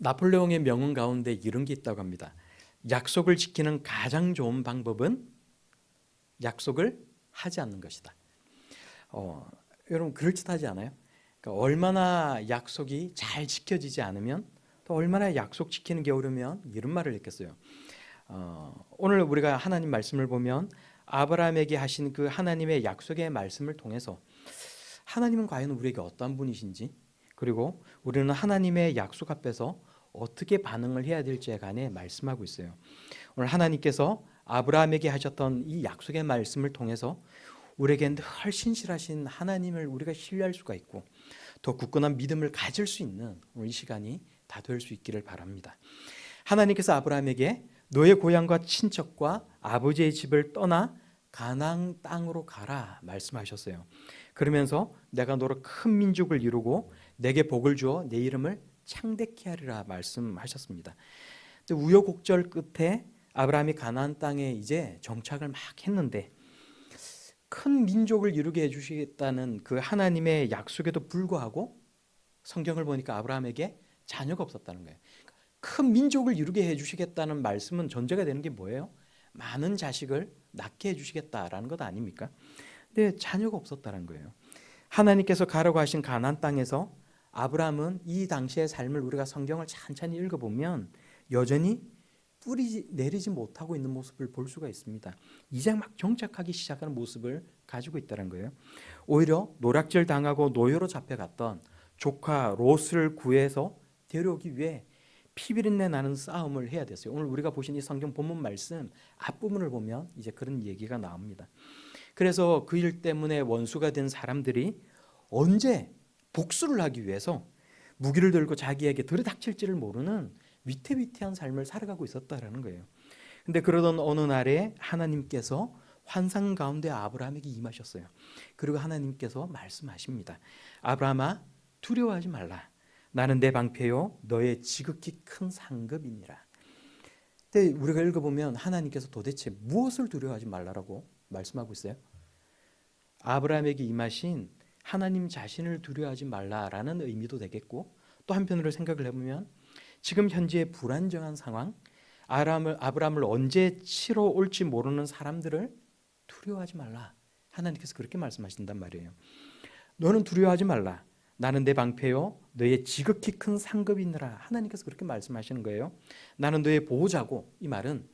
나폴레옹의 명언 가운데 이런 게 있다고 합니다. 약속을 지키는 가장 좋은 방법은 약속을 하지 않는 것이다. 여러분 그럴듯하지 않아요? 그러니까 얼마나 약속이 잘 지켜지지 않으면 또 얼마나 약속 지키는 게 어려우면 이런 말을 했겠어요. 오늘 우리가 하나님 말씀을 보면 아브라함에게 하신 그 하나님의 약속의 말씀을 통해서 하나님은 과연 우리에게 어떤 분이신지, 그리고 우리는 하나님의 약속 앞에서 어떻게 반응을 해야 될지에 관해 말씀하고 있어요. 오늘 하나님께서 아브라함에게 하셨던 이 약속의 말씀을 통해서 우리에게 늘 신실하신 하나님을 우리가 신뢰할 수가 있고 더 굳건한 믿음을 가질 수 있는 오늘 이 시간이 다 될 수 있기를 바랍니다. 하나님께서 아브라함에게 너의 고향과 친척과 아버지의 집을 떠나 가나안 땅으로 가라 말씀하셨어요. 그러면서 내가 너로 큰 민족을 이루고 내게 복을 주어 내 이름을 창대케 하리라 말씀하셨습니다. 우여곡절 끝에 아브라함이 가나안 땅에 이제 정착을 막 했는데 큰 민족을 이루게 해주시겠다는 그 하나님의 약속에도 불구하고 성경을 보니까 아브라함에게 자녀가 없었다는 거예요. 큰 민족을 이루게 해주시겠다는 말씀은 전제가 되는 게 뭐예요? 많은 자식을 낳게 해주시겠다라는 것 아닙니까? 근데 자녀가 없었다는 거예요. 하나님께서 가라고 하신 가나안 땅에서 아브라함은 이 당시의 삶을 우리가 성경을 찬찬히 읽어보면 여전히 뿌리 내리지 못하고 있는 모습을 볼 수가 있습니다. 이제 막 정착하기 시작하는 모습을 가지고 있다는 거예요. 오히려 노략질 당하고 노예로 잡혀갔던 조카 롯을 구해서 데려오기 위해 피비린내 나는 싸움을 해야 됐어요. 오늘 우리가 보신 이 성경 본문 말씀 앞부분을 보면 이제 그런 얘기가 나옵니다. 그래서 그 일 때문에 원수가 된 사람들이 언제 복수를 하기 위해서 무기를 들고 자기에게 들이닥칠지를 모르는 위태위태한 삶을 살아가고 있었다라는 거예요. 근데 그러던 어느 날에 하나님께서 환상 가운데 아브라함에게 임하셨어요. 그리고 하나님께서 말씀하십니다. 아브라함아, 두려워하지 말라. 나는 내 방패요 너의 지극히 큰 상급이니라. 근데 우리가 읽어보면 하나님께서 도대체 무엇을 두려워하지 말라라고 말씀하고 있어요? 아브라함에게 임하신 하나님 자신을 두려워하지 말라라는 의미도 되겠고, 또 한편으로 생각을 해보면 지금 현재의 불안정한 상황, 아브라함을 언제 치러 올지 모르는 사람들을 두려워하지 말라. 하나님께서 그렇게 말씀하신단 말이에요. 너는 두려워하지 말라. 나는 내 방패요 너의 지극히 큰 상급이니라. 하나님께서 그렇게 말씀하시는 거예요. 나는 너의 보호자고, 이 말은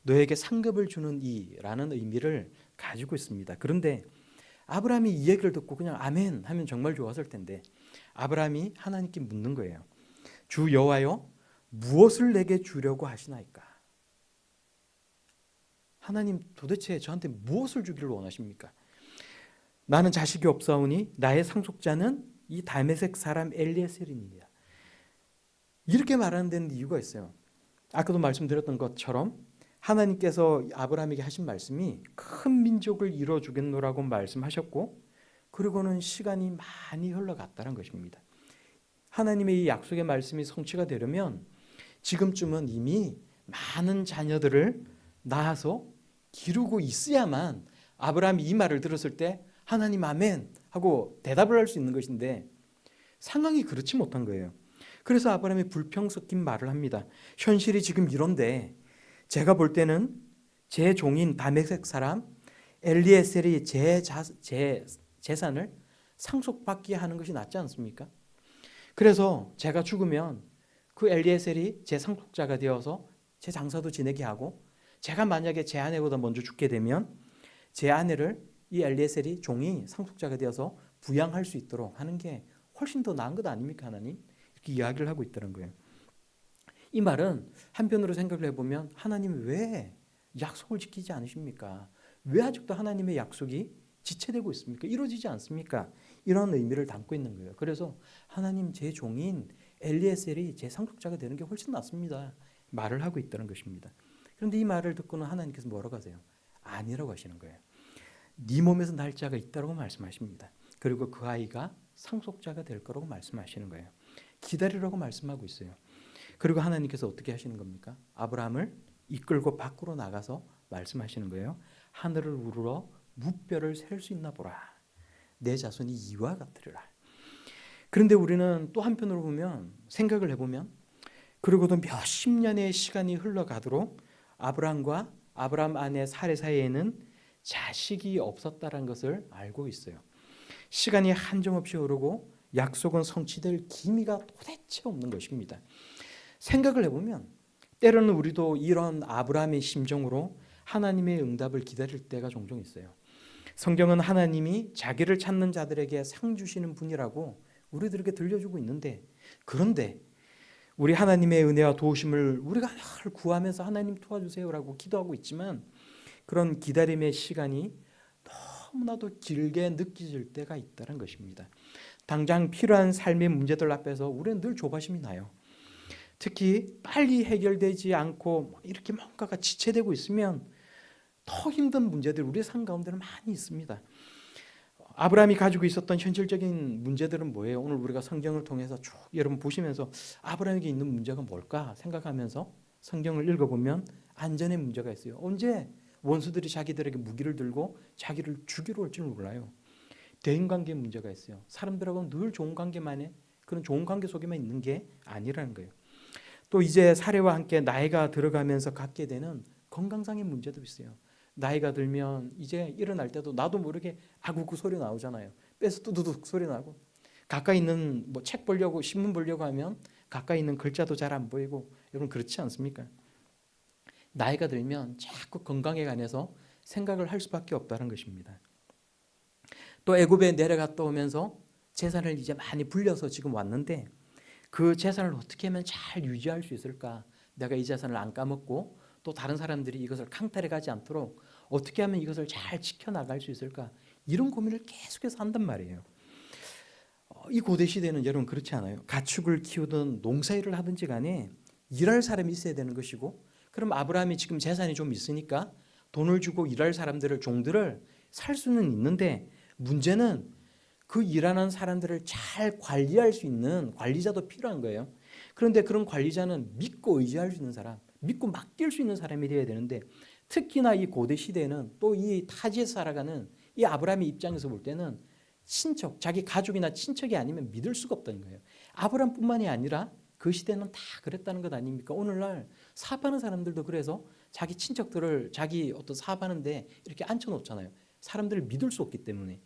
너에게 상급을 주는 이라는 의미를 가지고 있습니다. 그런데 아브라함이 이 얘기를 듣고 그냥 아멘 하면 정말 좋았을 텐데 아브라함이 하나님께 묻는 거예요. 주 여호와여, 무엇을 내게 주려고 하시나이까? 하나님 도대체 저한테 무엇을 주기를 원하십니까? 나는 자식이 없사오니 나의 상속자는 이 다메섹 사람 엘리에셀이니라. 이렇게 말하는 데는 이유가 있어요. 아까도 말씀드렸던 것처럼 하나님께서 아브라함에게 하신 말씀이 큰 민족을 이루어 주겠노라고 말씀하셨고, 그리고는 시간이 많이 흘러갔다는 것입니다. 하나님의 이 약속의 말씀이 성취가 되려면 지금쯤은 이미 많은 자녀들을 낳아서 기르고 있어야만 아브라함이 이 말을 들었을 때 하나님 아멘 하고 대답을 할 수 있는 것인데 상황이 그렇지 못한 거예요. 그래서 아브라함이 불평 섞인 말을 합니다. 현실이 지금 이런데 제가 볼 때는 제 종인 다메섹 사람 엘리에셀이 제 재산을 상속받게 하는 것이 낫지 않습니까? 그래서 제가 죽으면 그 엘리에셀이 제 상속자가 되어서 제 장사도 지내게 하고, 제가 만약에 제 아내보다 먼저 죽게 되면 제 아내를 이 엘리에셀이 종이 상속자가 되어서 부양할 수 있도록 하는 게 훨씬 더 나은 것 아닙니까? 하나님 이렇게 이야기를 하고 있다는 거예요. 이 말은 한편으로 생각을 해보면 하나님이 왜 약속을 지키지 않으십니까? 왜 아직도 하나님의 약속이 지체되고 있습니까? 이루어지지 않습니까? 이런 의미를 담고 있는 거예요. 그래서 하나님, 제 종인 엘리에셀이 제 상속자가 되는 게 훨씬 낫습니다. 말을 하고 있다는 것입니다. 그런데 이 말을 듣고는 하나님께서 뭐라고 하세요? 아니라고 하시는 거예요. 네 몸에서 날 자가 있다고 말씀하십니다. 그리고 그 아이가 상속자가 될 거라고 말씀하시는 거예요. 기다리라고 말씀하고 있어요. 그리고 하나님께서 어떻게 하시는 겁니까? 아브라함을 이끌고 밖으로 나가서 말씀하시는 거예요. 하늘을 우러러 무뼈를 셀 수 있나 보라. 내 자손이 이와 같으리라. 그런데 우리는 또 한편으로 보면, 생각을 해보면 그리고도 몇십 년의 시간이 흘러가도록 아브라함과 아브라함 아내 사레 사이에는 자식이 없었다는 것을 알고 있어요. 시간이 한정없이 흐르고 약속은 성취될 기미가 도대체 없는 것입니다. 생각을 해보면 때로는 우리도 이런 아브라함의 심정으로 하나님의 응답을 기다릴 때가 종종 있어요. 성경은 하나님이 자기를 찾는 자들에게 상 주시는 분이라고 우리들에게 들려주고 있는데, 그런데 우리 하나님의 은혜와 도우심을 우리가 늘 구하면서 하나님 도와주세요라고 기도하고 있지만 그런 기다림의 시간이 너무나도 길게 느껴질 때가 있다는 것입니다. 당장 필요한 삶의 문제들 앞에서 우리는 늘 조바심이 나요. 특히 빨리 해결되지 않고 이렇게 뭔가가 지체되고 있으면 더 힘든 문제들이 우리의 삶 가운데는 많이 있습니다. 아브라함이 가지고 있었던 현실적인 문제들은 뭐예요? 오늘 우리가 성경을 통해서 쭉 여러분 보시면서 아브라함에게 있는 문제가 뭘까 생각하면서 성경을 읽어보면 안전의 문제가 있어요. 언제 원수들이 자기들에게 무기를 들고 자기를 죽이러 올지는 몰라요. 대인관계 문제가 있어요. 사람들하고는 늘 좋은 관계만에 그런 좋은 관계 속에만 있는 게 아니라는 거예요. 또 이제 사례와 함께 나이가 들어가면서 갖게 되는 건강상의 문제도 있어요. 나이가 들면 이제 일어날 때도 나도 모르게 아구구 소리 나오잖아요. 뺏어 뚜두둑 소리 나고, 가까이 있는 뭐 책 보려고 신문 보려고 하면 가까이 있는 글자도 잘 안 보이고, 여러분 그렇지 않습니까? 나이가 들면 자꾸 건강에 관해서 생각을 할 수밖에 없다는 것입니다. 또 애굽에 내려갔다 오면서 재산을 이제 많이 불려서 지금 왔는데 그 재산을 어떻게 하면 잘 유지할 수 있을까? 내가 이 재산을 안 까먹고 또 다른 사람들이 이것을 강탈해 가지 않도록 어떻게 하면 이것을 잘 지켜나갈 수 있을까? 이런 고민을 계속해서 한단 말이에요. 이 고대 시대는 여러분 그렇지 않아요? 가축을 키우든 농사일을 하든지 간에 일할 사람이 있어야 되는 것이고, 그럼 아브라함이 지금 재산이 좀 있으니까 돈을 주고 일할 사람들을, 종들을 살 수는 있는데, 문제는 그 일하는 사람들을 잘 관리할 수 있는 관리자도 필요한 거예요. 그런데 그런 관리자는 믿고 의지할 수 있는 사람, 믿고 맡길 수 있는 사람이 되어야 되는데, 특히나 이 고대 시대는 또 이 타지에서 살아가는 이 아브라함의 입장에서 볼 때는 친척, 자기 가족이나 친척이 아니면 믿을 수가 없다는 거예요. 아브라함뿐만이 아니라 그 시대는 다 그랬다는 것 아닙니까? 오늘날 사업하는 사람들도 그래서 자기 친척들을 자기 어떤 사업하는데 이렇게 앉혀놓잖아요. 사람들을 믿을 수 없기 때문에.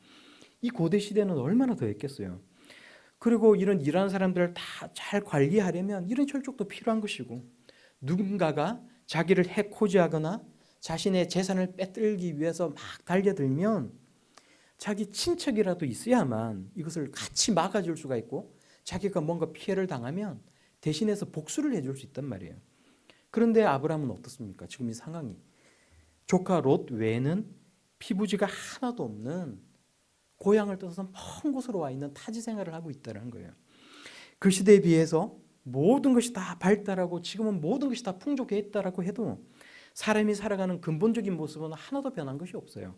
이 고대 시대는 얼마나 더 했겠어요. 그리고 이런 일하는 사람들을 다 잘 관리하려면 이런 철쭉도 필요한 것이고, 누군가가 자기를 해코지하거나 자신의 재산을 빼앗기 위해서 막 달려들면 자기 친척이라도 있어야만 이것을 같이 막아줄 수가 있고, 자기가 뭔가 피해를 당하면 대신해서 복수를 해줄 수 있단 말이에요. 그런데 아브라함은 어떻습니까? 지금 이 상황이 조카 롯 외에는 피부지가 하나도 없는 고향을 떠나서 먼 곳으로 와 있는 타지 생활을 하고 있다는 거예요. 그 시대에 비해서 모든 것이 다 발달하고 지금은 모든 것이 다 풍족했다라고 해도 사람이 살아가는 근본적인 모습은 하나도 변한 것이 없어요.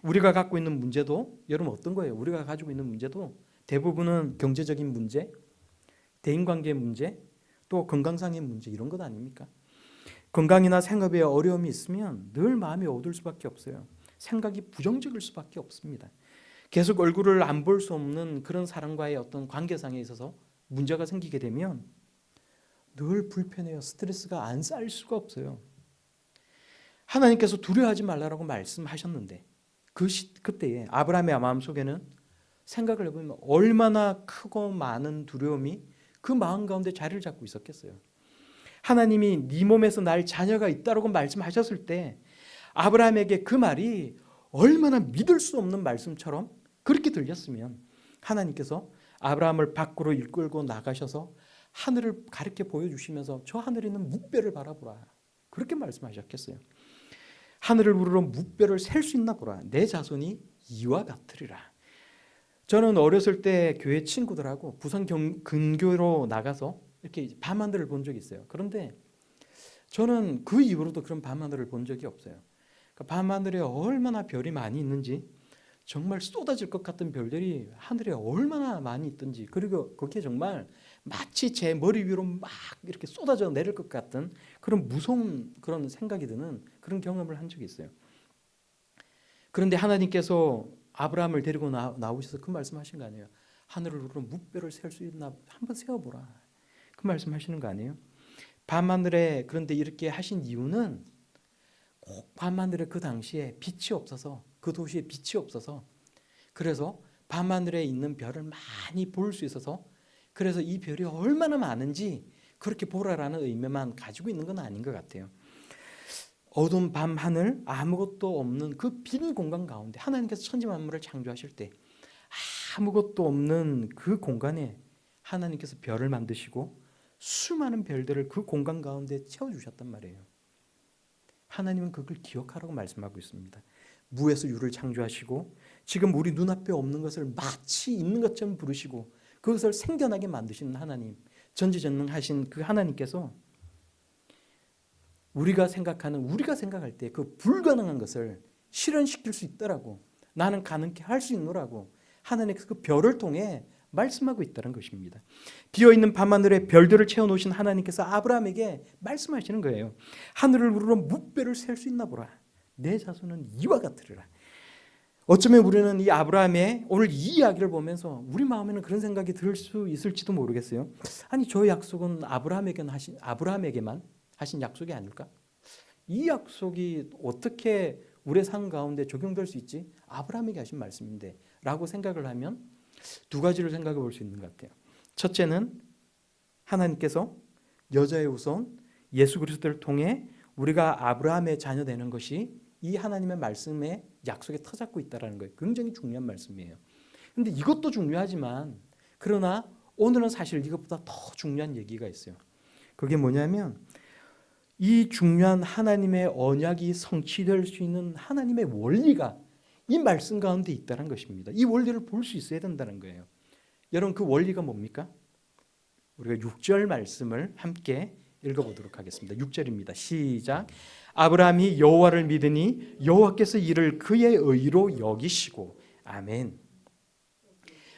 우리가 갖고 있는 문제도 여러분 어떤 거예요? 우리가 가지고 있는 문제도 대부분은 경제적인 문제, 대인관계 문제, 또 건강상의 문제, 이런 것 아닙니까? 건강이나 생업에 어려움이 있으면 늘 마음이 어두울 수밖에 없어요. 생각이 부정적일 수밖에 없습니다. 계속 얼굴을 안 볼 수 없는 그런 사람과의 어떤 관계상에 있어서 문제가 생기게 되면 늘 불편해요. 스트레스가 안 쌓일 수가 없어요. 하나님께서 두려워하지 말라고 말씀하셨는데 그때에 아브라함의 마음속에는 생각을 해보면 얼마나 크고 많은 두려움이 그 마음 가운데 자리를 잡고 있었겠어요. 하나님이 네 몸에서 날 자녀가 있다고 말씀하셨을 때 아브라함에게 그 말이 얼마나 믿을 수 없는 말씀처럼 그렇게 들렸으면 하나님께서 아브라함을 밖으로 이끌고 나가셔서 하늘을 가르쳐 보여주시면서 저 하늘에 있는 뭇별을 바라보라, 그렇게 말씀하셨겠어요. 하늘을 우러러 뭇별을 셀 수 있나 보라. 내 자손이 이와 같으리라. 저는 어렸을 때 교회 친구들하고 부산 근교로 나가서 이렇게 밤하늘을 본 적이 있어요. 그런데 저는 그 이후로도 그런 밤하늘을 본 적이 없어요. 그러니까 밤하늘에 얼마나 별이 많이 있는지, 정말 쏟아질 것 같은 별들이 하늘에 얼마나 많이 있든지, 그리고 그게 정말 마치 제 머리 위로 막 이렇게 쏟아져 내릴 것 같은 그런 무서운 그런 생각이 드는 그런 경험을 한 적이 있어요. 그런데 하나님께서 아브라함을 데리고 나오셔서 그 말씀하신 거 아니에요. 하늘을 우러 뭇별을 셀 수 있나 한번 세어보라, 그 말씀하시는 거 아니에요. 밤하늘에 그런데 이렇게 하신 이유는 꼭 밤하늘에 그 당시에 빛이 없어서, 그 도시에 빛이 없어서, 그래서 밤하늘에 있는 별을 많이 볼 수 있어서, 그래서 이 별이 얼마나 많은지 그렇게 보라라는 의미만 가지고 있는 건 아닌 것 같아요. 어두운 밤하늘, 아무것도 없는 그 빈 공간 가운데 하나님께서 천지 만물을 창조하실 때 아무것도 없는 그 공간에 하나님께서 별을 만드시고 수많은 별들을 그 공간 가운데 채워주셨단 말이에요. 하나님은 그걸 기억하라고 말씀하고 있습니다. 무에서 유를 창조하시고 지금 우리 눈앞에 없는 것을 마치 있는 것처럼 부르시고 그것을 생겨나게 만드시는 하나님, 전지전능하신 그 하나님께서 우리가 생각할 때 그 불가능한 것을 실현시킬 수 있더라고, 나는 가능케 할 수 있노라고 하나님께서 그 별을 통해 말씀하고 있다는 것입니다. 비어있는 밤하늘에 별들을 채워놓으신 하나님께서 아브라함에게 말씀하시는 거예요. 하늘을 우러러 뭇별을 셀 수 있나 보라. 내 자손은 이와 같으리라. 어쩌면 우리는 이 아브라함의 오늘 이 이야기를 보면서 우리 마음에는 그런 생각이 들 수 있을지도 모르겠어요. 아니, 저 약속은 아브라함에게만 하신 약속이 아닐까? 이 약속이 어떻게 우리의 삶 가운데 적용될 수 있지? 아브라함에게 하신 말씀인데 라고 생각을 하면 두 가지를 생각해 볼 수 있는 것 같아요. 첫째는 하나님께서 여자의 후손 예수 그리스도를 통해 우리가 아브라함의 자녀 되는 것이 이 하나님의 말씀의 약속에 터잡고 있다는 거예요. 굉장히 중요한 말씀이에요. 그런데 이것도 중요하지만 그러나 오늘은 사실 이것보다 더 중요한 얘기가 있어요. 그게 뭐냐면 이 중요한 하나님의 언약이 성취될 수 있는 하나님의 원리가 이 말씀 가운데 있다는 것입니다. 이 원리를 볼 수 있어야 된다는 거예요. 여러분, 그 원리가 뭡니까? 우리가 6절 말씀을 함께 읽어보도록 하겠습니다. 6절입니다. 시작. 아브라함이 여호와를 믿으니 여호와께서 이를 그의 의로 여기시고. 아멘.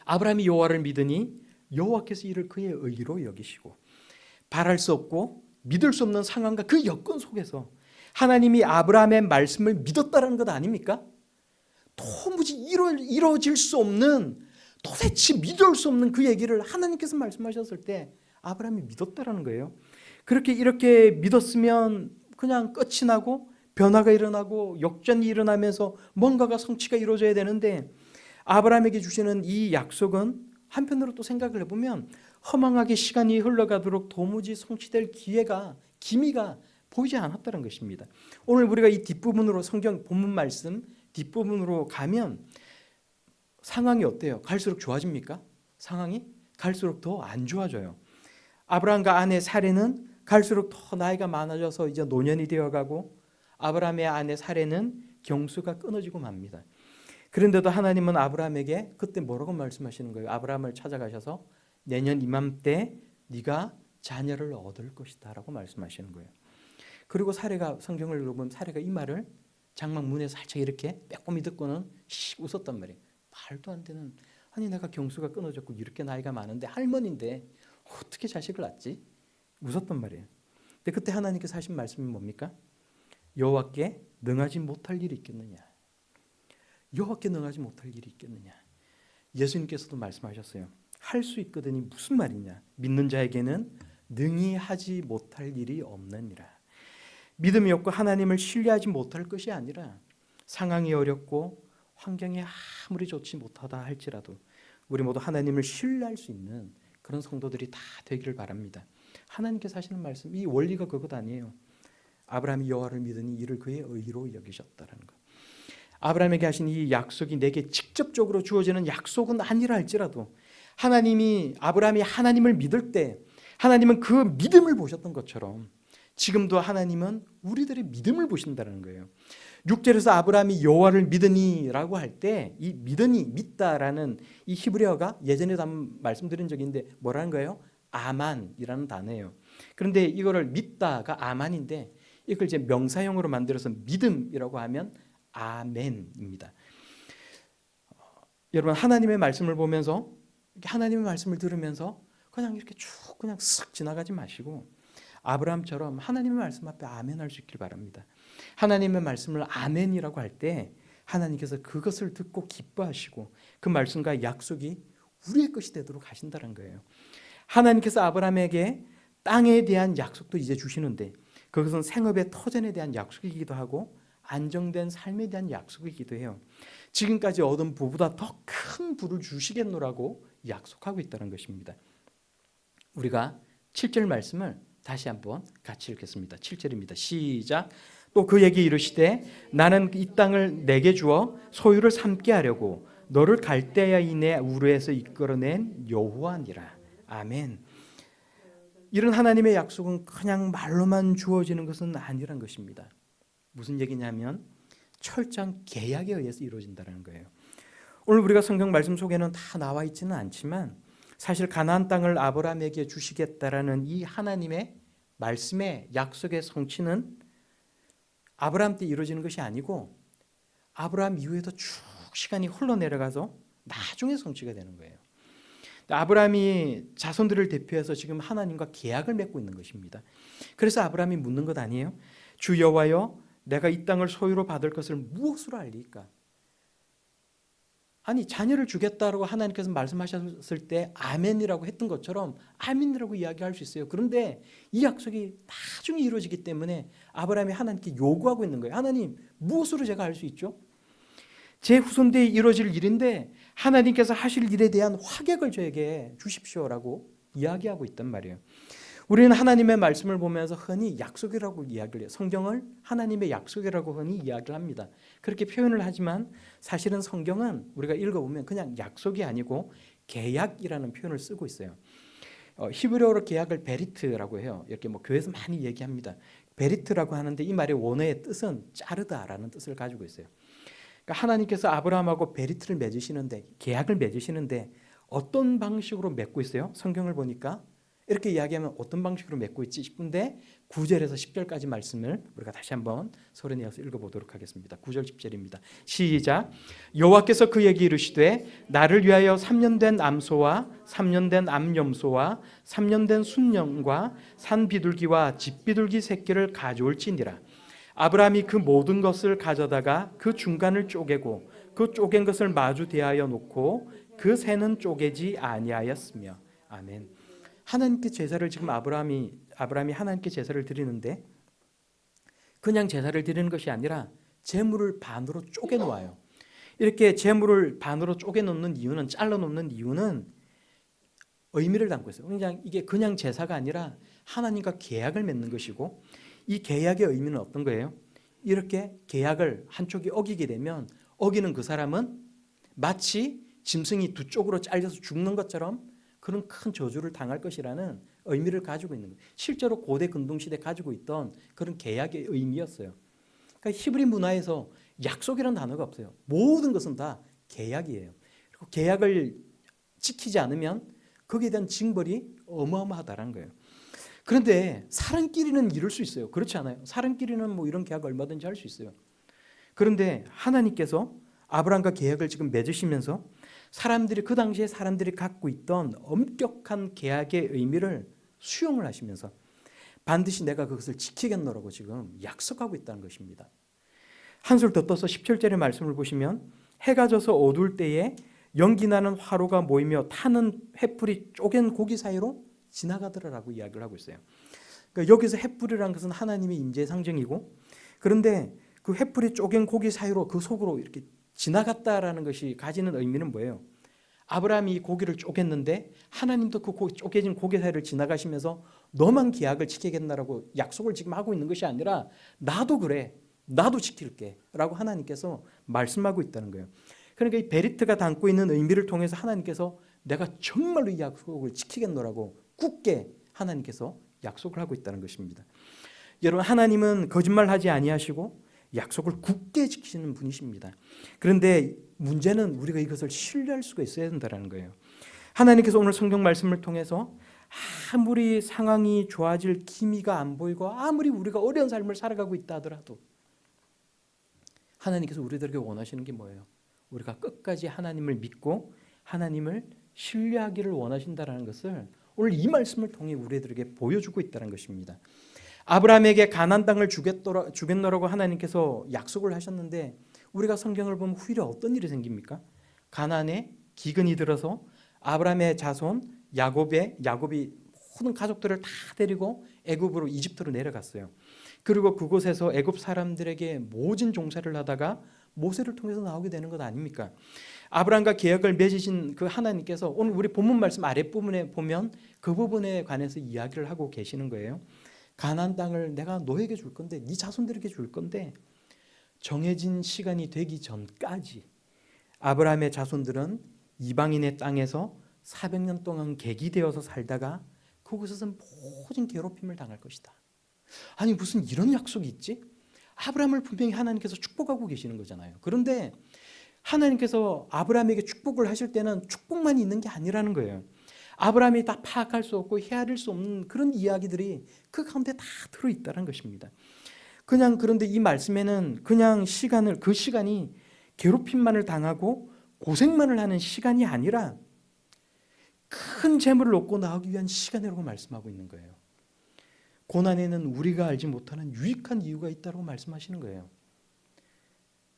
아브라함이 여호와를 믿으니 여호와께서 이를 그의 의로 여기시고. 바랄 수 없고 믿을 수 없는 상황과 그 여건 속에서 하나님이 아브라함의 말씀을 믿었다는 것 아닙니까? 도무지 이루어질 수 없는, 도대체 믿을 수 없는 그 얘기를 하나님께서 말씀하셨을 때 아브라함이 믿었다라는 거예요. 그렇게 이렇게 믿었으면 그냥 끝이 나고 변화가 일어나고 역전이 일어나면서 뭔가가 성취가 이루어져야 되는데 아브라함에게 주시는 이 약속은 한편으로 또 생각을 해보면 허망하게 시간이 흘러가도록 도무지 성취될 기미가 보이지 않았다는 것입니다. 오늘 우리가 이 뒷부분으로 성경 본문 말씀 뒷부분으로 가면 상황이 어때요? 갈수록 좋아집니까? 상황이 갈수록 더 안 좋아져요. 아브라함과 아내 사레는 갈수록 더 나이가 많아져서 이제 노년이 되어가고 아브라함의 아내 사레는 경수가 끊어지고 맙니다. 그런데도 하나님은 아브라함에게 그때 뭐라고 말씀하시는 거예요? 아브라함을 찾아가셔서 내년 이맘때 네가 자녀를 얻을 것이다 라고 말씀하시는 거예요. 그리고 사레가, 성경을 읽어보면 사레가 이 말을 장막 문에 살짝 이렇게 빼꼼히 듣고는 웃었단 말이에요. 말도 안 되는, 아니 내가 경수가 끊어졌고 이렇게 나이가 많은데 할머니인데 어떻게 자식을 낳지? 웃었단 말이에요. 근데 그때 하나님께서 하신 말씀이 뭡니까? 여호와께 능하지 못할 일이 있겠느냐? 여호와께 능하지 못할 일이 있겠느냐? 예수님께서도 말씀하셨어요. 할 수 있거든이 무슨 말이냐? 믿는 자에게는 능히 하지 못할 일이 없느니라. 믿음이 없고 하나님을 신뢰하지 못할 것이 아니라 상황이 어렵고 환경이 아무리 좋지 못하다 할지라도 우리 모두 하나님을 신뢰할 수 있는 그런 성도들이 다 되기를 바랍니다. 하나님께서 하시는 말씀, 이 원리가 그것 아니에요. 아브라함이 여호와를 믿으니 이를 그의 의로 여기셨다라는 것. 아브라함에게 하신 이 약속이 내게 직접적으로 주어지는 약속은 아니라 할지라도 아브라함이 하나님을 믿을 때 하나님은 그 믿음을 보셨던 것처럼 지금도 하나님은 우리들의 믿음을 보신다는 거예요. 6절에서 아브라함이 여호와를 믿으니라고 할 때 이 믿으니, 믿다라는 이 히브리어가 예전에도 한번 말씀드린 적이 있는데 뭐라는 거예요? 아만이라는 단어예요. 그런데 이거를 믿다가 아만인데 이걸 이제 명사형으로 만들어서 믿음이라고 하면 아멘입니다. 여러분, 하나님의 말씀을 보면서, 하나님의 말씀을 들으면서 그냥 이렇게 쭉 그냥 쓱 지나가지 마시고 아브라함처럼 하나님의 말씀 앞에 아멘할 수 있길 바랍니다. 하나님의 말씀을 아멘이라고 할 때 하나님께서 그것을 듣고 기뻐하시고 그 말씀과 약속이 우리의 것이 되도록 하신다는 거예요. 하나님께서 아브라함에게 땅에 대한 약속도 이제 주시는데 그것은 생업의 터전에 대한 약속이기도 하고 안정된 삶에 대한 약속이기도 해요. 지금까지 얻은 부보다 더 큰 부를 주시겠노라고 약속하고 있다는 것입니다. 우리가 7절 말씀을 다시 한번 같이 읽겠습니다. 7절입니다. 시작. 또 그에게 이르시되 나는 이 땅을 내게 주어 소유를 삼게 하려고 너를 갈대아인의 우르에서 이끌어낸 여호와니라. 아멘. 이런 하나님의 약속은 그냥 말로만 주어지는 것은 아니란 것입니다. 무슨 얘기냐면 철저한 계약에 의해서 이루어진다는 거예요. 오늘 우리가 성경 말씀 속에는 다 나와 있지는 않지만 사실 가나안 땅을 아브라함에게 주시겠다라는 이 하나님의 말씀의 약속의 성취는 아브라함 때 이루어지는 것이 아니고 아브라함 이후에도 쭉 시간이 흘러내려가서 나중에 성취가 되는 거예요. 아브라함이 자손들을 대표해서 지금 하나님과 계약을 맺고 있는 것입니다. 그래서 아브라함이 묻는 것 아니에요? 주 여호와여, 내가 이 땅을 소유로 받을 것을 무엇으로 알리까? 아니, 자녀를 주겠다라고 하나님께서 말씀하셨을 때 아멘이라고 했던 것처럼 아멘이라고 이야기할 수 있어요. 그런데 이 약속이 나중에 이루어지기 때문에 아브라함이 하나님께 요구하고 있는 거예요. 하나님, 무엇으로 제가 알 수 있죠? 제 후손대에 이루어질 일인데 하나님께서 하실 일에 대한 확액을 저에게 주십시오라고 이야기하고 있단 말이에요. 우리는 하나님의 말씀을 보면서 흔히 약속이라고 이야기를 해요. 성경을 하나님의 약속이라고 흔히 이야기를 합니다. 그렇게 표현을 하지만 사실은 성경은 우리가 읽어보면 그냥 약속이 아니고 계약이라는 표현을 쓰고 있어요. 히브리어로 계약을 베리트라고 해요. 이렇게 뭐 교회에서 많이 얘기합니다. 베리트라고 하는데 이 말의 원어의 뜻은 자르다라는 뜻을 가지고 있어요. 그러니까 하나님께서 아브라함하고 베리트를 맺으시는데 계약을 맺으시는데 어떤 방식으로 맺고 있어요? 성경을 보니까 이렇게 이야기하면 어떤 방식으로 맺고 있지 싶은데 9절에서 10절까지 말씀을 우리가 다시 한번 소리내어 읽어보도록 하겠습니다. 9절 10절입니다. 시작. 여호와께서 그에게 이르시되 나를 위하여 3년 된 암소와 3년 된 암염소와 3년 된 순염과 산비둘기와 집비둘기 새끼를 가져올지니라. 아브라함이 그 모든 것을 가져다가 그 중간을 쪼개고 그 쪼갠 것을 마주 대하여 놓고 그 새는 쪼개지 아니하였으며. 아멘. 하나님께 제사를 지금 아브라함이 하나님께 제사를 드리는데 그냥 제사를 드리는 것이 아니라 제물을 반으로 쪼개 놓아요. 이렇게 제물을 반으로 쪼개 놓는 이유는, 잘라 놓는 이유는 의미를 담고 있어요. 이게 그냥 제사가 아니라 하나님과 계약을 맺는 것이고 이 계약의 의미는 어떤 거예요? 이렇게 계약을 한쪽이 어기게 되면 어기는 그 사람은 마치 짐승이 두 쪽으로 잘려서 죽는 것처럼 그런 큰 저주를 당할 것이라는 의미를 가지고 있는 거예요. 실제로 고대 근동시대 가지고 있던 그런 계약의 의미였어요. 그러니까 히브리 문화에서 약속이라는 단어가 없어요. 모든 것은 다 계약이에요. 그리고 계약을 지키지 않으면 거기에 대한 징벌이 어마어마하다는 거예요. 그런데 사람끼리는 이룰 수 있어요. 그렇지 않아요? 사람끼리는 뭐 이런 계약 얼마든지 할 수 있어요. 그런데 하나님께서 아브라함과 계약을 지금 맺으시면서 그 당시에 사람들이 갖고 있던 엄격한 계약의 의미를 수용을 하시면서 반드시 내가 그것을 지키겠노라고 지금 약속하고 있다는 것입니다. 한술 더 떠서 17절의 말씀을 보시면 해가 져서 어두울 때에 연기나는 화로가 모이며 타는 횃불이 쪼갠 고기 사이로 지나가더라라고 이야기를 하고 있어요. 그러니까 여기서 횃불이라는 것은 하나님의 임재의 상징이고, 그런데 그 횃불이 쪼갠 고기 사이로 그 속으로 이렇게 지나갔다라는 것이 가지는 의미는 뭐예요? 아브라함이 고기를 쪼갰는데 하나님도 그 쪼개진 고기 사이를 지나가시면서 너만 계약을 지키겠나라고 약속을 지금 하고 있는 것이 아니라 나도 그래, 나도 지킬게 라고 하나님께서 말씀하고 있다는 거예요. 그러니까 이 베리트가 담고 있는 의미를 통해서 하나님께서 내가 정말로 이 약속을 지키겠노라고 굳게 하나님께서 약속을 하고 있다는 것입니다. 여러분, 하나님은 거짓말하지 아니하시고 약속을 굳게 지키시는 분이십니다. 그런데 문제는 우리가 이것을 신뢰할 수가 있어야 된다는 거예요. 하나님께서 오늘 성경 말씀을 통해서 아무리 상황이 좋아질 기미가 안 보이고 아무리 우리가 어려운 삶을 살아가고 있다 하더라도 하나님께서 우리들에게 원하시는 게 뭐예요? 우리가 끝까지 하나님을 믿고 하나님을 신뢰하기를 원하신다는 것을 오늘 이 말씀을 통해 우리들에게 보여주고 있다는 것입니다. 아브라함에게 가나안 땅을 주겠노라고 하나님께서 약속을 하셨는데 우리가 성경을 보면 후일에 어떤 일이 생깁니까? 가나안에 기근이 들어서 아브라함의 자손 야곱이 모든 가족들을 다 데리고 애굽으로 이집트로 내려갔어요. 그리고 그곳에서 애굽 사람들에게 모진 종사를 하다가 모세를 통해서 나오게 되는 것 아닙니까? 아브라함과 계약을 맺으신 그 하나님께서 오늘 우리 본문 말씀 아랫부분에 보면 그 부분에 관해서 이야기를 하고 계시는 거예요. 가나안 땅을 내가 너에게 줄 건데, 네 자손들에게 줄 건데, 정해진 시간이 되기 전까지 아브라함의 자손들은 이방인의 땅에서 400년 동안 객이되어서 살다가 그곳에서 모든 괴롭힘을 당할 것이다. 아니 무슨 이런 약속이 있지? 아브라함을 분명히 하나님께서 축복하고 계시는 거잖아요. 그런데 하나님께서 아브라함에게 축복을 하실 때는 축복만 있는 게 아니라는 거예요. 아브라함이 다 파악할 수 없고 헤아릴 수 없는 그런 이야기들이 그 가운데 다 들어있다는 것입니다. 그런데 이 말씀에는 그냥 그 시간이 괴롭힘만을 당하고 고생만을 하는 시간이 아니라 큰 재물을 얻고 나오기 위한 시간이라고 말씀하고 있는 거예요. 고난에는 우리가 알지 못하는 유익한 이유가 있다고 말씀하시는 거예요.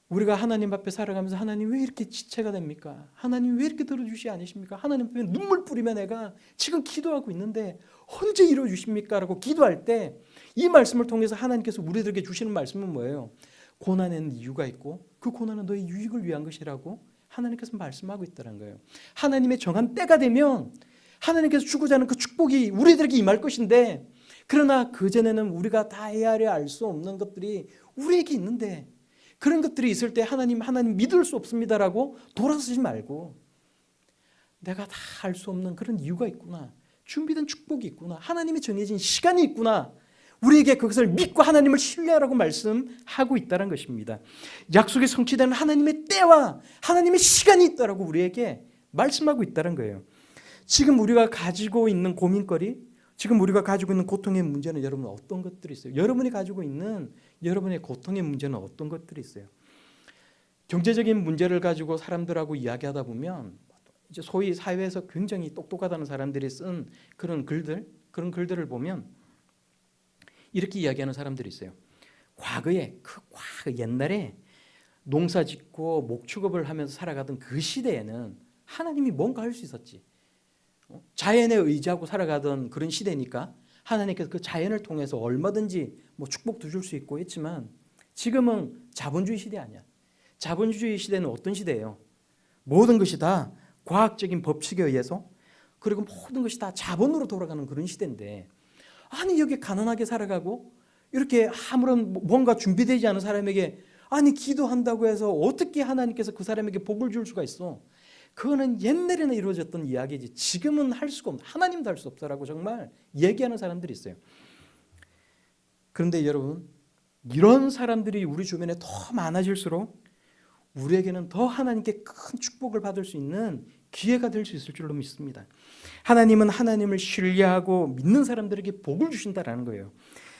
우리가 하나님 앞에 살아가면서 하나님 왜 이렇게 지체가 됩니까? 하나님 왜 이렇게 들어주시 않으십니까? 하나님 앞에 눈물 뿌리며 내가 지금 기도하고 있는데 언제 이루어주십니까? 라고 기도할 때 이 말씀을 통해서 하나님께서 우리들에게 주시는 말씀은 뭐예요? 고난에는 이유가 있고 그 고난은 너의 유익을 위한 것이라고 하나님께서 말씀하고 있다는 거예요. 하나님의 정한 때가 되면 하나님께서 주고자 하는 그 축복이 우리들에게 임할 것인데, 그러나 그전에는 우리가 다 헤아려 알 수 없는 것들이 우리에게 있는데, 그런 것들이 있을 때 하나님 믿을 수 없습니다라고 돌아서지 말고, 내가 다 알 수 없는 그런 이유가 있구나, 준비된 축복이 있구나, 하나님이 정해진 시간이 있구나, 우리에게 그것을 믿고 하나님을 신뢰하라고 말씀하고 있다는 것입니다. 약속이 성취되는 하나님의 때와 하나님의 시간이 있다라고 우리에게 말씀하고 있다는 거예요. 지금 우리가 가지고 있는 고민거리, 지금 우리가 가지고 있는 고통의 문제는 여러분 어떤 것들이 있어요? 여러분이 가지고 있는 여러분의 고통의 문제는 어떤 것들이 있어요? 경제적인 문제를 가지고 사람들하고 이야기하다 보면 이제 소위 사회에서 굉장히 똑똑하다는 사람들이 쓴 그런 글들을 보면 이렇게 이야기하는 사람들이 있어요. 과거에 옛날에 농사 짓고 목축업을 하면서 살아가던 그 시대에는 하나님이 뭔가 할 수 있었지. 자연에 의지하고 살아가던 그런 시대니까 하나님께서 그 자연을 통해서 얼마든지 축복도 줄 수 있고 했지만, 지금은 자본주의 시대 아니야. 자본주의 시대는 어떤 시대예요? 모든 것이 다 과학적인 법칙에 의해서, 그리고 모든 것이 다 자본으로 돌아가는 그런 시대인데, 아니 여기 가난하게 살아가고 이렇게 아무런 뭔가 준비되지 않은 사람에게 아니 기도한다고 해서 어떻게 하나님께서 그 사람에게 복을 줄 수가 있어? 그거는 옛날에는 이루어졌던 이야기지 지금은 할 수가 없는, 하나님도 할 수 없다라고 정말 얘기하는 사람들이 있어요. 그런데 여러분, 이런 사람들이 우리 주변에 더 많아질수록 우리에게는 더 하나님께 큰 축복을 받을 수 있는 기회가 될 수 있을 줄로 믿습니다. 하나님은 하나님을 신뢰하고 믿는 사람들에게 복을 주신다라는 거예요.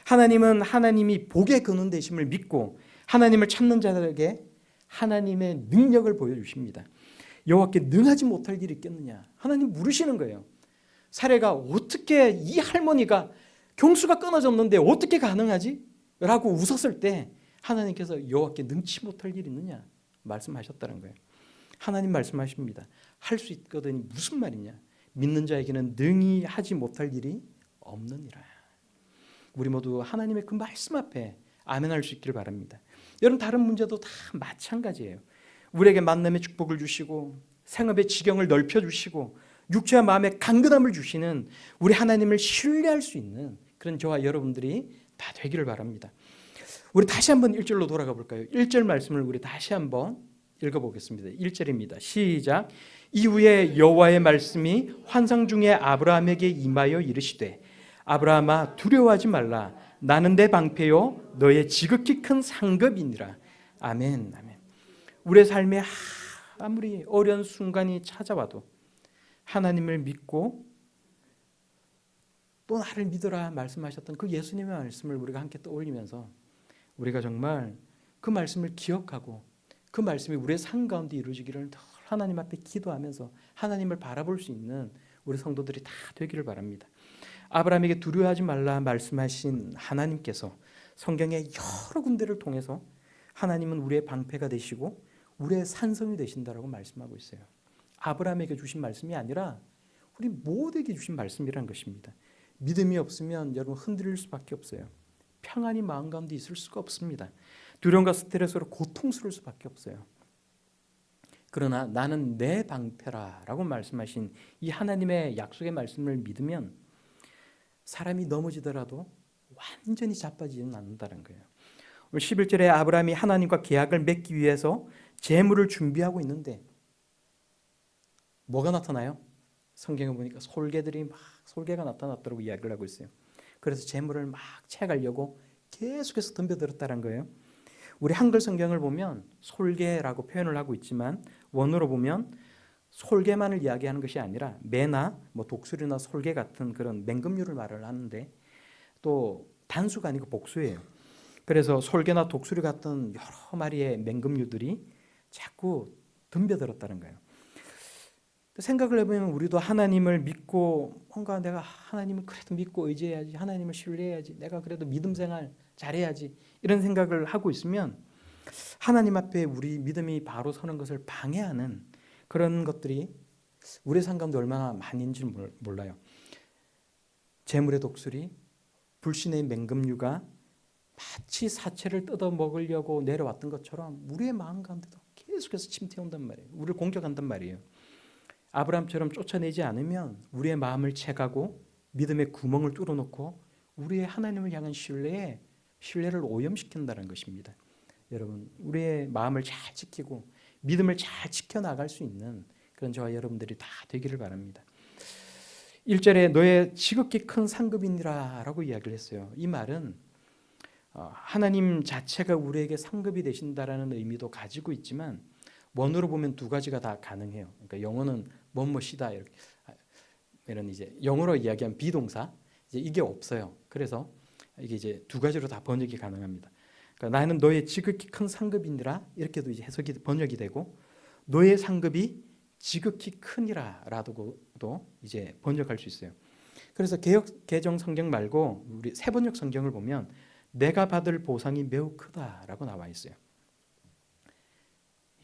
하나님은 하나님이 복의 근원 되심을 믿고 하나님을 찾는 자들에게 하나님의 능력을 보여주십니다. 여호와께 능하지 못할 일이 있겠느냐? 하나님 물으시는 거예요. 사례가 어떻게 이 할머니가 경수가 끊어졌는데 어떻게 가능하지? 라고 웃었을 때 하나님께서 여호와께 능치 못할 일이 있느냐? 말씀하셨다는 거예요. 하나님 말씀하십니다. 할 수 있거든. 무슨 말이냐? 믿는 자에게는 능히 하지 못할 일이 없느니라. 우리 모두 하나님의 그 말씀 앞에 아멘할 수 있기를 바랍니다. 여러분, 다른 문제도 다 마찬가지예요. 우리에게 만남의 축복을 주시고 생업의 지경을 넓혀주시고 육체와 마음의 강건함을 주시는 우리 하나님을 신뢰할 수 있는 그런 저와 여러분들이 다 되기를 바랍니다. 우리 다시 한번 1절로 돌아가 볼까요? 1절 말씀을 우리 다시 한번 읽어보겠습니다. 1절입니다. 시작. 이후에 여호와의 말씀이 환상 중에 아브라함에게 임하여 이르시되 아브라함아 두려워하지 말라. 나는 내 방패요 너의 지극히 큰 상급이니라. 아멘. 아멘. 우리의 삶에 아무리 어려운 순간이 찾아와도 하나님을 믿고 또 나를 믿어라 말씀하셨던 그 예수님의 말씀을 우리가 함께 떠올리면서 우리가 정말 그 말씀을 기억하고 그 말씀이 우리의 삶 가운데 이루어지기를 늘 하나님 앞에 기도하면서 하나님을 바라볼 수 있는 우리 성도들이 다 되기를 바랍니다. 아브라함에게 두려워하지 말라 말씀하신 하나님께서 성경의 여러 군데를 통해서 하나님은 우리의 방패가 되시고 우리의 산성이 되신다라고 말씀하고 있어요. 아브라함에게 주신 말씀이 아니라 우리 모두에게 주신 말씀이라는 것입니다. 믿음이 없으면 여러분 흔들릴 수밖에 없어요. 평안이 마음 가운데 있을 수가 없습니다. 두려움과 스트레스로 고통스러울 수밖에 없어요. 그러나 나는 내 방패라라고 말씀하신 이 하나님의 약속의 말씀을 믿으면 사람이 넘어지더라도 완전히 자빠지지는 않는다는 거예요. 오늘 11절에 아브라함이 하나님과 계약을 맺기 위해서 재물을 준비하고 있는데 뭐가 나타나요? 성경에 보니까 솔개가 나타났다고 이야기를 하고 있어요. 그래서 재물을 막 채가려고 계속해서 덤벼들었다는 거예요. 우리 한글 성경을 보면 솔개라고 표현을 하고 있지만 원어로 보면 솔개만을 이야기하는 것이 아니라 매나 독수리나 솔개 같은 그런 맹금류를 말을 하는데 또 단수가 아니고 복수예요. 그래서 솔개나 독수리 같은 여러 마리의 맹금류들이 자꾸 덤벼들었다는 거예요. 생각을 해보면 우리도 하나님을 믿고 뭔가 내가 하나님을 그래도 믿고 의지해야지, 하나님을 신뢰해야지, 내가 그래도 믿음 생활 잘해야지 이런 생각을 하고 있으면 하나님 앞에 우리 믿음이 바로 서는 것을 방해하는 그런 것들이 우리 삶 가운데 얼마나 많은지 몰라요. 재물의 독수리, 불신의 맹금류가 마치 사체를 뜯어 먹으려고 내려왔던 것처럼 우리의 마음 가운데도 계속해서 침투해온단 말이에요. 우리를 공격한단 말이에요. 아브라함처럼 쫓아내지 않으면 우리의 마음을 채가고 믿음의 구멍을 뚫어놓고 우리의 하나님을 향한 신뢰를 오염시킨다는 것입니다. 여러분, 우리의 마음을 잘 지키고 믿음을 잘 지켜나갈 수 있는 그런 저와 여러분들이 다 되기를 바랍니다. 1절에 너의 지극히 큰 상급이니라 라고 이야기를 했어요. 이 말은 하나님 자체가 우리에게 상급이 되신다라는 의미도 가지고 있지만 원어로 보면 두 가지가 다 가능해요. 그러니까 영어는 뭐뭐시다 이런 이제 영어로 이야기한 비동사 이게 없어요. 그래서 이게 이제 두 가지로 다 번역이 가능합니다. 그러니까 나는 너의 지극히 큰 상급이니라 이렇게도 이제 해석이 번역이 되고 너의 상급이 지극히 크니라라고도 이제 번역할 수 있어요. 그래서 개정 성경 말고 우리 새번역 성경을 보면 내가 받을 보상이 매우 크다라고 나와 있어요.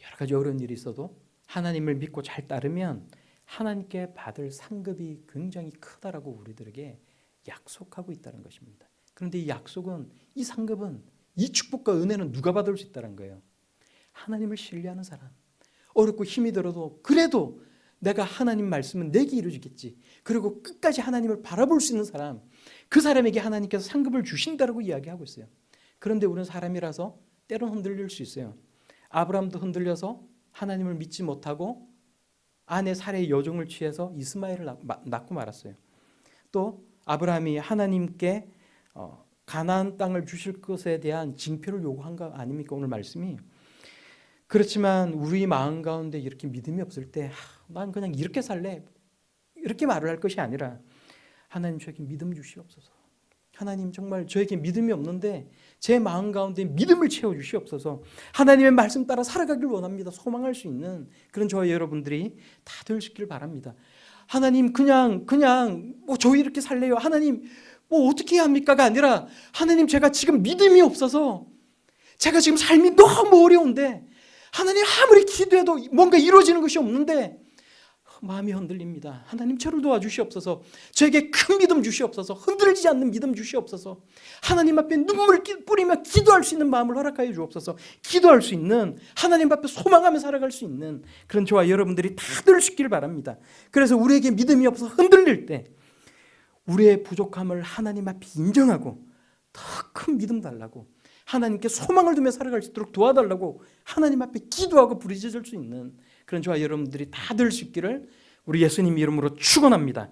여러 가지 어려운 일이 있어도 하나님을 믿고 잘 따르면 하나님께 받을 상급이 굉장히 크다라고 우리들에게 약속하고 있다는 것입니다. 그런데 이 약속은, 이 상급은, 이 축복과 은혜는 누가 받을 수 있다는 거예요? 하나님을 신뢰하는 사람. 어렵고 힘이 들어도 그래도 내가 하나님 말씀은 내게 이루어지겠지. 그리고 끝까지 하나님을 바라볼 수 있는 사람, 그 사람에게 하나님께서 상급을 주신다라고 이야기하고 있어요. 그런데 우리는 사람이라서 때론 흔들릴 수 있어요. 아브라함도 흔들려서 하나님을 믿지 못하고 아내 사레의 여종을 취해서 이스마엘을 낳고 말았어요. 또 아브라함이 하나님께 가나안 땅을 주실 것에 대한 징표를 요구한 거 아닙니까? 오늘 말씀이. 그렇지만 우리 마음 가운데 이렇게 믿음이 없을 때 난 그냥 이렇게 살래 이렇게 말을 할 것이 아니라 하나님 저에게 믿음 주시옵소서. 하나님 정말 저에게 믿음이 없는데 제 마음 가운데 믿음을 채워주시옵소서. 하나님의 말씀 따라 살아가길 원합니다. 소망할 수 있는 그런 저와 여러분들이 다 될 수 있기를 바랍니다. 하나님 그냥 저 이렇게 살래요. 하나님 어떻게 해야 합니까가 아니라 하나님 제가 지금 믿음이 없어서 제가 지금 삶이 너무 어려운데 하나님 아무리 기도해도 뭔가 이루어지는 것이 없는데 마음이 흔들립니다. 하나님 저를 도와주시옵소서. 저에게 큰 믿음 주시옵소서. 흔들리지 않는 믿음 주시옵소서. 하나님 앞에 눈물을 뿌리며 기도할 수 있는 마음을 허락하여 주옵소서. 기도할 수 있는, 하나님 앞에 소망하며 살아갈 수 있는 그런 저와 여러분들이 다 될 수 있기를 바랍니다. 그래서 우리에게 믿음이 없어서 흔들릴 때 우리의 부족함을 하나님 앞에 인정하고 더 큰 믿음 달라고, 하나님께 소망을 두며 살아갈 수 있도록 도와달라고 하나님 앞에 기도하고 부르짖을 수 있는 그런 저와 여러분들이 다 될 수 있기를 우리 예수님 이름으로 축원합니다.